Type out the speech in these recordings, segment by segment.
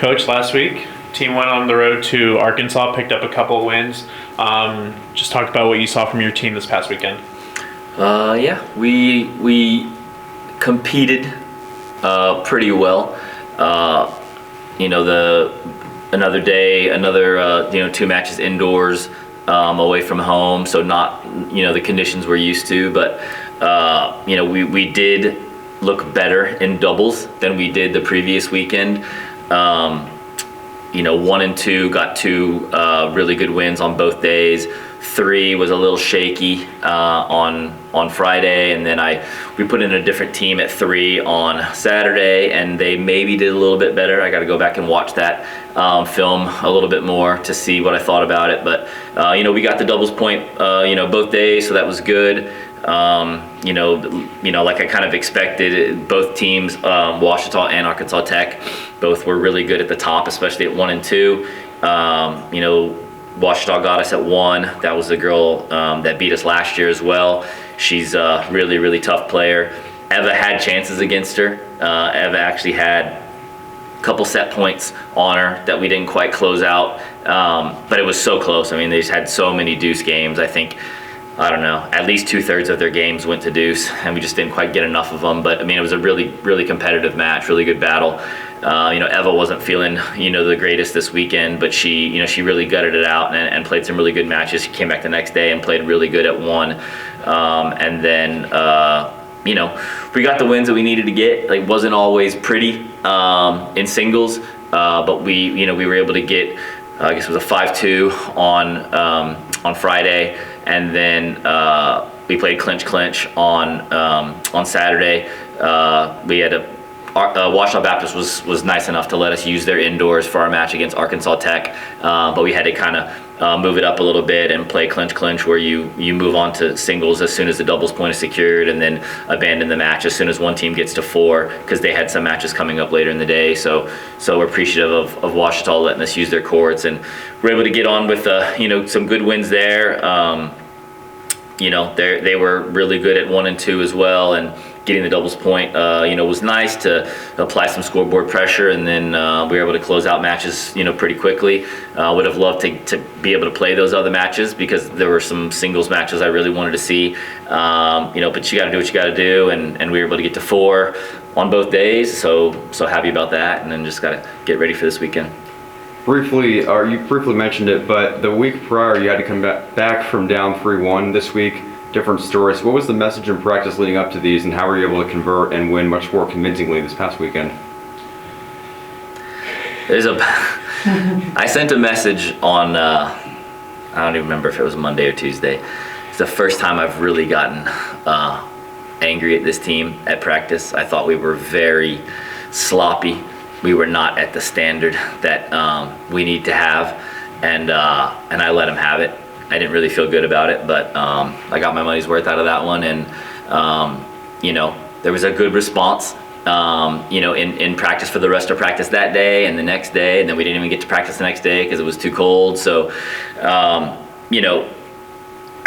Coach, last week, team went on the road to Arkansas, picked up a couple of wins. Just talk about what you saw from your team this past weekend. Yeah, we competed pretty well. Another day, 2 matches indoors, away from home, so not the conditions we're used to, but we did look better in doubles than we did the previous weekend. 1 and 2 got 2 really good wins on both days. 3 was a little shaky on Friday, and then we put in a different team at 3 on Saturday, and they maybe did a little bit better. I got to go back and watch that film a little bit more to see what I thought about it. But we got the doubles point both days, so that was good. Like I kind of expected, both teams, Ouachita and Arkansas Tech, both were really good at the top, especially at 1 and 2. Ouachita got us at 1. That was the girl that beat us last year as well. She's a really, really tough player. Eva had chances against her. Eva actually had a couple set points on her that we didn't quite close out, but it was so close. I mean, they just had so many deuce games. I think, I don't know, at least 2/3 of their games went to deuce, and we just didn't quite get enough of them. But I mean, it was a really, really competitive match, really good battle. Eva wasn't feeling, the greatest this weekend, but she really gutted it out and played some really good matches. She came back the next day and played really good at 1. And then, we got the wins that we needed to get. Like, wasn't always pretty in singles, but we were able to get, I guess it was a 5-2 on Friday, and then we played clinch on Saturday. We had Ouachita Baptist was nice enough to let us use their indoors for our match against Arkansas Tech, but we had to kind of move it up a little bit and play clinch where you move on to singles as soon as the doubles point is secured, and then abandon the match as soon as one team gets to 4, because they had some matches coming up later in the day. So we're appreciative of Ouachita letting us use their courts, and we're able to get on with some good wins there. They were really good at 1 and 2 as well, and getting the doubles point, was nice to apply some scoreboard pressure, and then we were able to close out matches, pretty quickly. Would have loved to be able to play those other matches, because there were some singles matches I really wanted to see. But you got to do what you got to do, and we were able to get to 4 on both days. So happy about that, and then just got to get ready for this weekend. You briefly mentioned it, but the week prior you had to come back from down 3-1. This week, different stories. What was the message in practice leading up to these, and how were you able to convert and win much more convincingly this past weekend? I sent a message on, I don't even remember if it was Monday or Tuesday. It's the first time I've really gotten angry at this team at practice. I thought we were very sloppy. We were not at the standard that we need to have, and I let them have it. I didn't really feel good about it, but I got my money's worth out of that one, and there was a good response in practice for the rest of practice that day and the next day, and then we didn't even get to practice the next day because it was too cold. So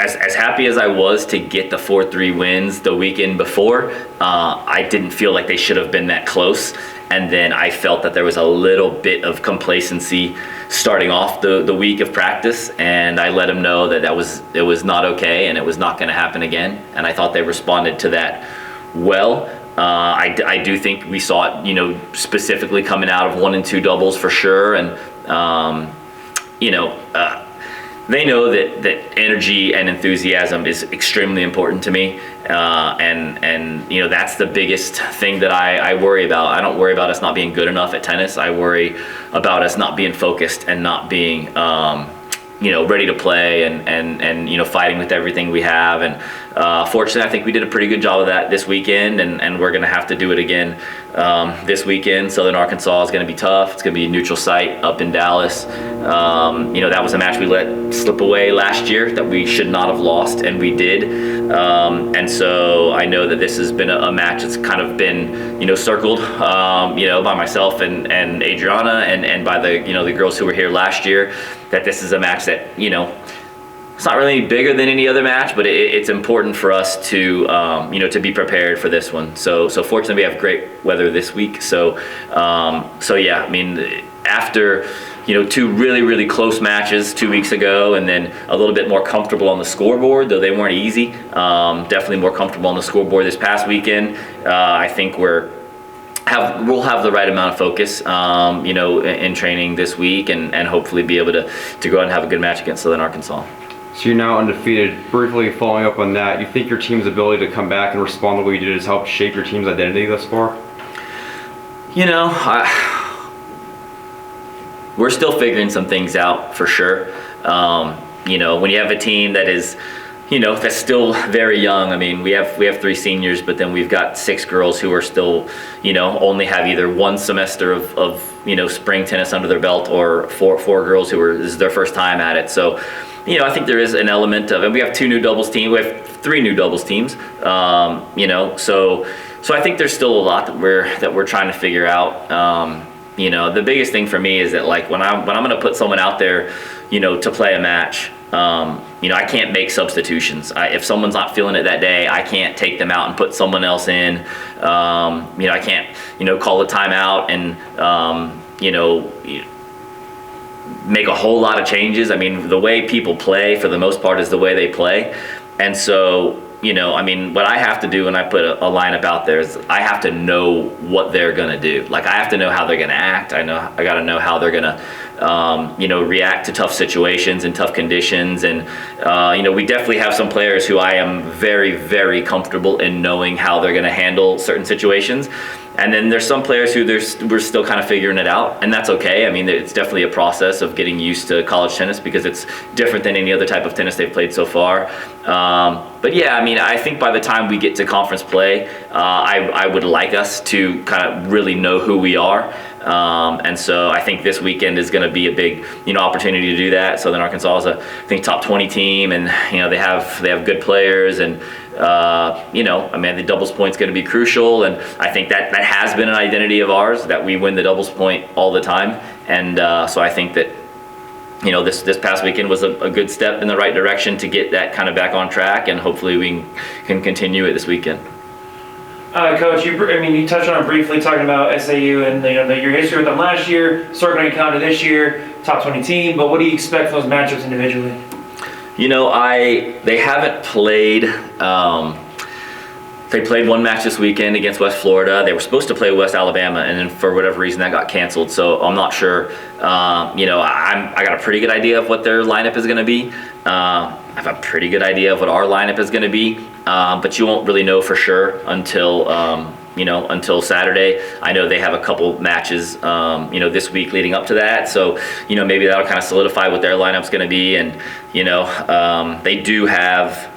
as happy as I was to get the 4-3 wins the weekend before, I didn't feel like they should have been that close. And then I felt that there was a little bit of complacency starting off the week of practice, and I let them know that it was not okay and it was not going to happen again. And I thought they responded to that well. I do think we saw it, specifically coming out of 1 and 2 doubles for sure, and they know that energy and enthusiasm is extremely important to me, and that's the biggest thing that I worry about. I don't worry about us not being good enough at tennis. I worry about us not being focused and not being ready to play and fighting with everything we have. And fortunately, I think we did a pretty good job of that this weekend, and we're going to have to do it again this weekend. Southern Arkansas is going to be tough. It's going to be a neutral site up in Dallas. That was a match we let slip away last year that we should not have lost, and we did. And so I know that this has been a match that's kind of been circled by myself and Adriana and by the the girls who were here last year, that this is a match that it's not really bigger than any other match, but it's important for us to to be prepared for this one. So fortunately we have great weather this week. So yeah, I mean, after two really close matches 2 weeks ago, and then a little bit more comfortable on the scoreboard, though they weren't easy. Definitely more comfortable on the scoreboard this past weekend. I think we'll have the right amount of focus, in training this week, and hopefully be able to go out and have a good match against Southern Arkansas. So you're now undefeated. Briefly following up on that, you think your team's ability to come back and respond the way you did has helped shape your team's identity thus far? We're still figuring some things out for sure. When you have a team that is, that's still very young. I mean, we have 3 seniors, but then we've got 6 girls who are still, only have either 1 semester of spring tennis under their belt, or 4 girls this is their first time at it. So, I think there is an element of, and we have 2 new doubles teams. We have 3 new doubles teams. So I think there's still a lot that we're trying to figure out. The biggest thing for me is that, like, when I'm going to put someone out there, to play a match, I can't make substitutions. If someone's not feeling it that day, I can't take them out and put someone else in. I can't, call a timeout and, make a whole lot of changes. I mean, the way people play, for the most part, is the way they play. And so, what I have to do when I put a lineup out there is I have to know what they're going to do. Like, I have to know how they're going to act. I got to know how they're going to, react to tough situations and tough conditions. And, we definitely have some players who I am very, very comfortable in knowing how they're going to handle certain situations. And then there's some players who we're still kind of figuring it out, and that's okay. I mean, it's definitely a process of getting used to college tennis, because it's different than any other type of tennis they've played so far. But yeah, I mean, I think by the time we get to conference play, I would like us to kind of really know who we are. And so I think this weekend is going to be a big, opportunity to do that. Southern Arkansas is I think top 20 team, and they have good players, and the doubles point's going to be crucial, and I think that has been an identity of ours, that we win the doubles point all the time. And so I think that this past weekend was a good step in the right direction to get that kind of back on track, and hopefully we can continue it this weekend. Coach, you touched on it briefly, talking about SAU and your history with them last year, circling account to this year, top 20 team. But what do you expect from those matchups individually? They haven't played. They played 1 match this weekend against West Florida. They were supposed to play West Alabama, and then for whatever reason that got canceled. So I'm not sure. I got a pretty good idea of what their lineup is going to be. I have a pretty good idea of what our lineup is going to be, but you won't really know for sure until until Saturday. I know they have a couple matches, this week leading up to that. So, maybe that'll kind of solidify what their lineup's going to be. And, they do have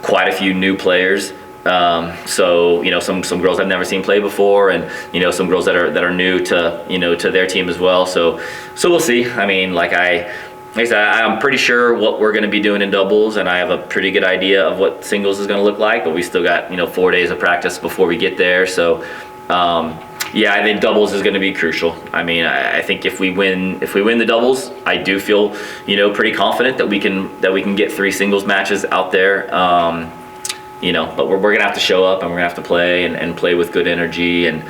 quite a few new players. So, some girls I've never seen play before, and, some girls that are new to, to their team as well. So we'll see. I mean, like I said, I'm pretty sure what we're going to be doing in doubles, and I have a pretty good idea of what singles is going to look like, but we still got, 4 days of practice before we get there. So, yeah, I think doubles is going to be crucial. I mean, I think if we win the doubles, I do feel, pretty confident that we can get 3 singles matches out there. But we're going to have to show up, and we're going to have to play and play with good energy. And,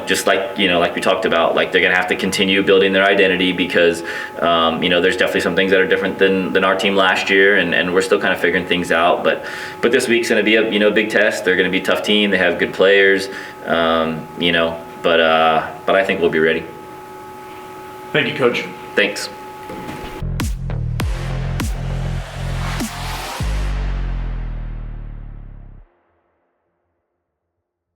just like we talked about, like, they're going to have to continue building their identity, because, there's definitely some things that are different than our team last year, and we're still kind of figuring things out. But this week's going to be a big test. They're going to be a tough team. They have good players, but I think we'll be ready. Thank you, Coach. Thanks.